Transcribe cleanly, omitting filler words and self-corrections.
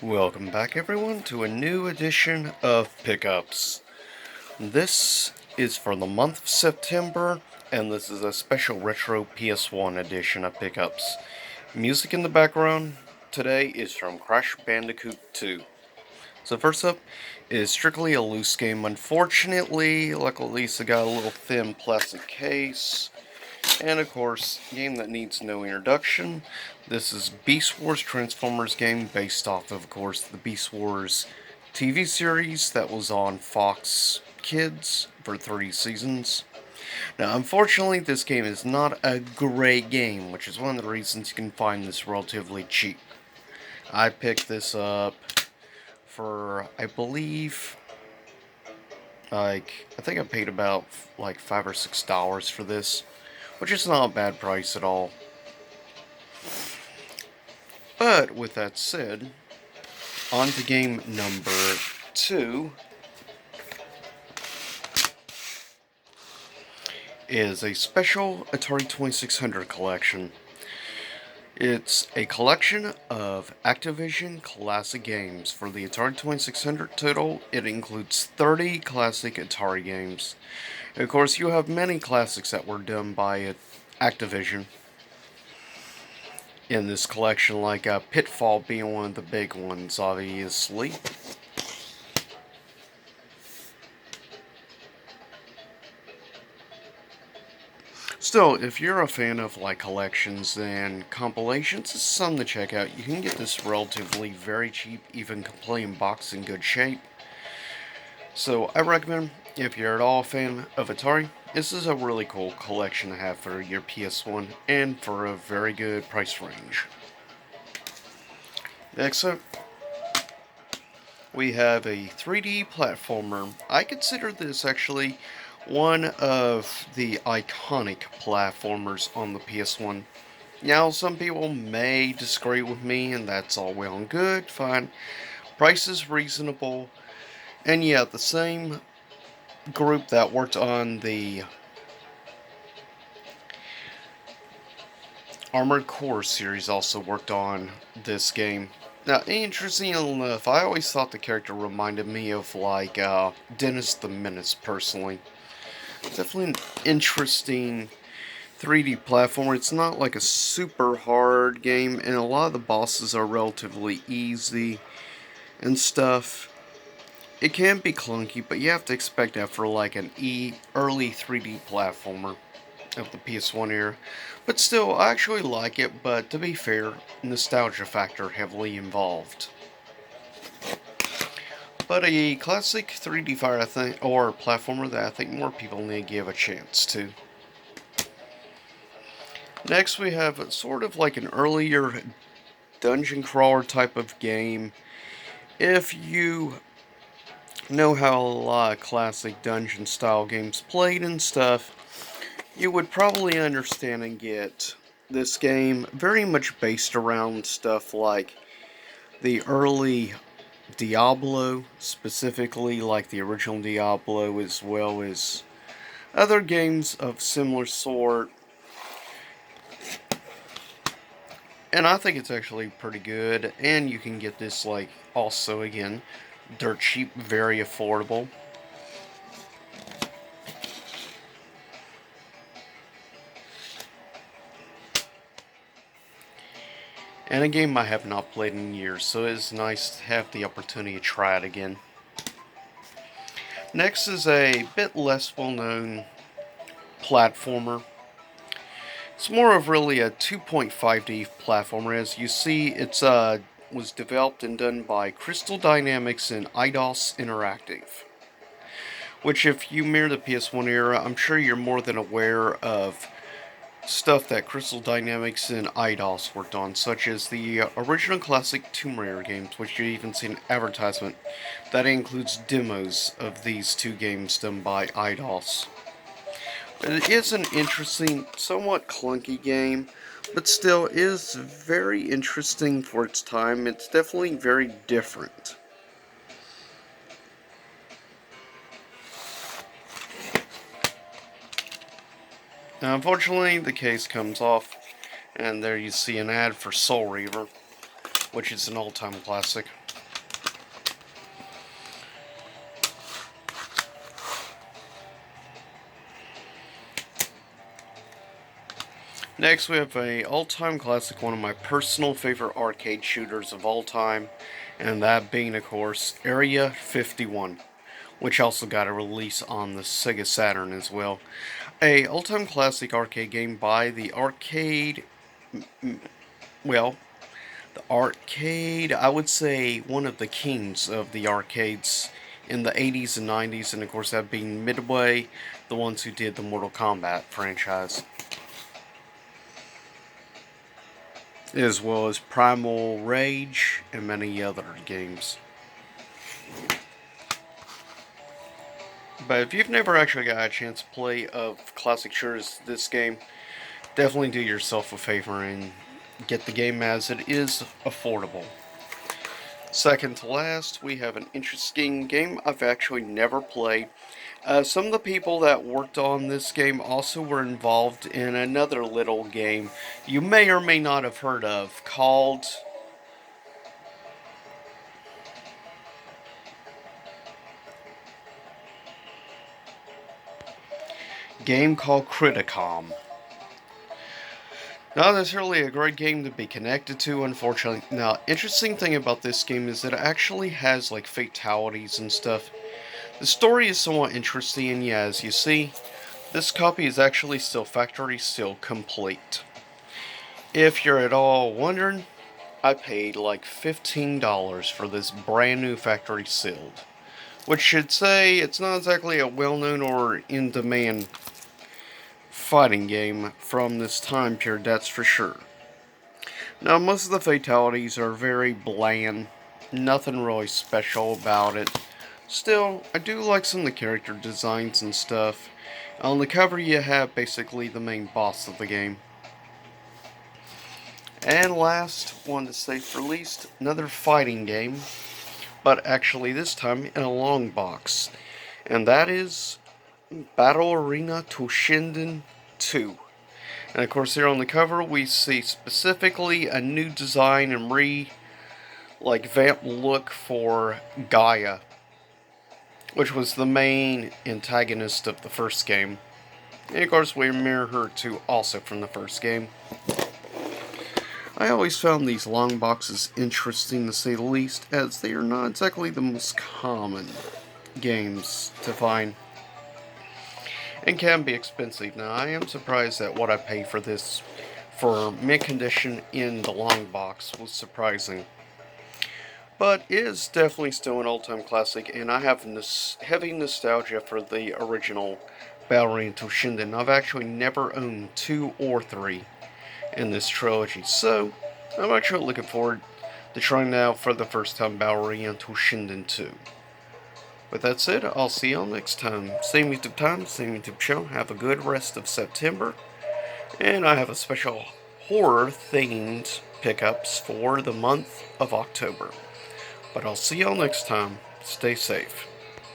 Welcome back everyone to a new edition of Pickups. This is for the month of September, and this is a special retro PS1 edition of Pickups. Music in the background today is from Crash Bandicoot 2. So first up is strictly a loose game. Unfortunately, luckily it got a little thin plastic case. And of course, game that needs no introduction. This is Beast Wars Transformers game based off of course, the Beast Wars TV series that was on Fox Kids for 3 seasons. Now, unfortunately, this game is not a great game, which is one of the reasons you can find this relatively cheap. I picked this up for, I believe, I think I paid about like $5 or $6 for this, which is not a bad price at all. But with that said, on to game number 2 is a special Atari 2600 collection. It's a collection of Activision classic games. For the Atari 2600 total, it includes 30 classic Atari games. Of course, you have many classics that were done by Activision in this collection, like Pitfall being one of the big ones, obviously. Still, if you're a fan of like collections and compilations, this is something to check out. You can get this relatively very cheap, even completely in box in good shape. So I recommend, if you're at all a fan of Atari, this is a really cool collection to have for your PS1 and for a very good price range. Next up, we have a 3D platformer. I consider this actually one of the iconic platformers on the PS1. Now, some people may disagree with me, and that's all well and good, fine. Price is reasonable, and yeah, the same group that worked on the Armored Core series also worked on this game. Now, interesting enough, I always thought the character reminded me of, like, Dennis the Menace, personally. Definitely an interesting 3D platformer. It's not like a super hard game, and a lot of the bosses are relatively easy and stuff. It can be clunky, but you have to expect that for like an early 3D platformer of the PS1 era. But still, I actually like it, but to be fair, nostalgia factor heavily involved. But a classic 3D fighter, I think, or platformer that I think more people need to give a chance to. Next, we have sort of like an earlier dungeon crawler type of game. If you know how a lot of classic dungeon style games played and stuff, you would probably understand and get this game very much based around stuff like the early Diablo, specifically like the original Diablo, as well as other games of similar sort. And I think it's actually pretty good, and you can get this like also again dirt cheap, very affordable. And a game I have not played in years, so it is nice to have the opportunity to try it again. Next is a bit less well known platformer. It's more of really a 2.5D platformer. As you see, it's was developed and done by Crystal Dynamics and Eidos Interactive. Which, if you mirror the PS1 era, I'm sure you're more than aware of stuff that Crystal Dynamics and Eidos worked on, such as the original classic Tomb Raider games, which you even see an advertisement that includes demos of these two games done by Eidos. It is an interesting, somewhat clunky game, but still is very interesting for its time. It's definitely very different. Now, unfortunately, the case comes off, and there you see an ad for Soul Reaver, which is an all-time classic. Next, we have a all-time classic, one of my personal favorite arcade shooters of all time, and that being, of course, Area 51, which also got a release on the Sega Saturn as well. A all-time classic arcade game by well, the arcade, I would say one of the kings of the arcades in the 80s and 90s, and of course that being Midway, the ones who did the Mortal Kombat franchise, as well as Primal Rage and many other games. But if you've never actually got a chance to play of classic shooters this game, definitely do yourself a favor and get the game, as it is affordable. Second to last, we have an interesting game I've actually never played. Some of the people that worked on this game also were involved in another little game you may or may not have heard of called Criticom. Not necessarily a great game to be connected to, unfortunately. Now, interesting thing about this game is that it actually has like fatalities and stuff. The story is somewhat interesting, and yeah, as you see, this copy is actually still factory seal complete. If you're at all wondering, I paid like $15 for this brand new factory sealed, which should say it's not exactly a well-known or in-demand fighting game from this time period, that's for sure. Now, most of the fatalities are very bland, nothing really special about it. Still, I do like some of the character designs and stuff. On the cover, you have basically the main boss of the game. And last, one to say for least, another fighting game, but actually this time in a long box. And that is Battle Arena Toshinden 2. And of course, here on the cover, we see specifically a new design and vamp look for Gaia, which was the main antagonist of the first game. And of course, we mirror her too, also from the first game. I always found these long boxes interesting to say the least, as they are not exactly the most common games to find, and can be expensive. Now, I am surprised at what I paid for this for mint condition in the long box was surprising. But it is definitely still an all-time classic, and I have heavy nostalgia for the original Battle Arena Toshinden. I've actually never owned 2 or 3 in this trilogy, so I'm actually looking forward to trying out for the first time Battle Arena Toshinden 2. With that said, I'll see y'all next time. Same YouTube time, same YouTube channel. Have a good rest of September. And I have a special horror-themed pickups for the month of October. But I'll see y'all next time. Stay safe.